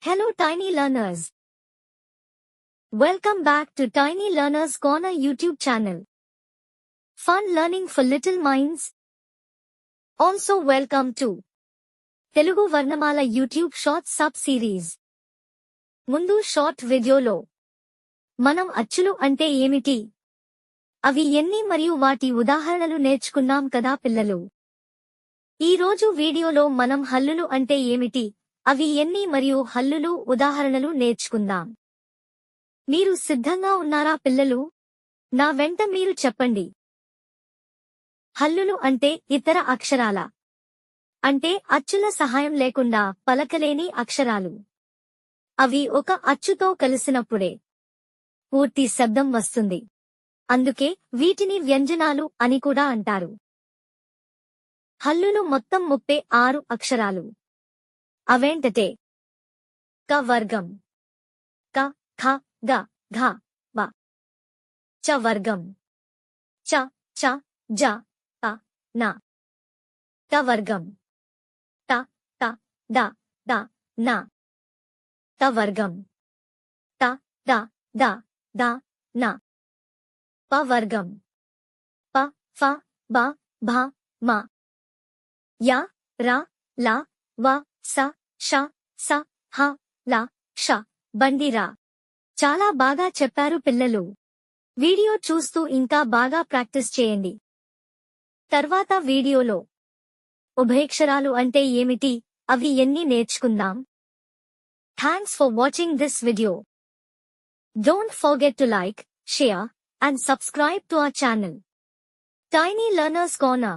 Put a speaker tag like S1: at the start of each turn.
S1: Hello tiny learners. Welcome back to Tiny Learners Corner YouTube channel. Fun learning for little minds. Also welcome to Telugu Varnamala YouTube Short Sub Series. ముందు short వీడియోలో మనం అచ్చులు అంటే ఏమిటి, అవి ఎన్ని మరియు వాటి ఉదాహరణలు నేర్చుకున్నాం కదా పిల్లలు. ఈ రోజు వీడియోలో మనం హల్లులు అంటే ఏమిటి, అవి ఎన్ని మరియు హల్లులు ఉదాహరణలు నేర్చుకుందాం. మీరు సిద్ధంగా ఉన్నారా పిల్లలు? నా వెంట మీరు చెప్పండి. హల్లులు అంటే ఇతర అక్షరాల అంటే అచ్చుల సహాయం లేకుండా పలకలేని అక్షరాలు. అవి ఒక అచ్చుతో కలిసినప్పుడే పూర్తి శబ్దం వస్తుంది. అందుకే వీటిని వ్యంజనాలు అని కూడా అంటారు. హల్లులు మొత్తం 36 అక్షరాలు. అవేంటటే క వర్గం, క ఖ గ ఘ బ. చ వర్గం, చ చ జ త న. ట వర్గం, ట ట ద ద న. త వర్గం, ట ద ద ద న. ప వర్గం, ప ఫ బ భ మ. య ర ల వ స ష స హ ల క్ష బండిరా. చాలా బాగా చెప్పారు పిల్లలు. వీడియో చూస్తూ ఇంకా బాగా ప్రాక్టీస్ చేయండి. తర్వాత వీడియోలో ఉభయక్షరాలు అంటే ఏమిటి, అవి ఎన్ని నేర్చుకుందాం. Thanks for watching this video. Don't forget to like, share, and subscribe to our channel. Tiny Learners Corner.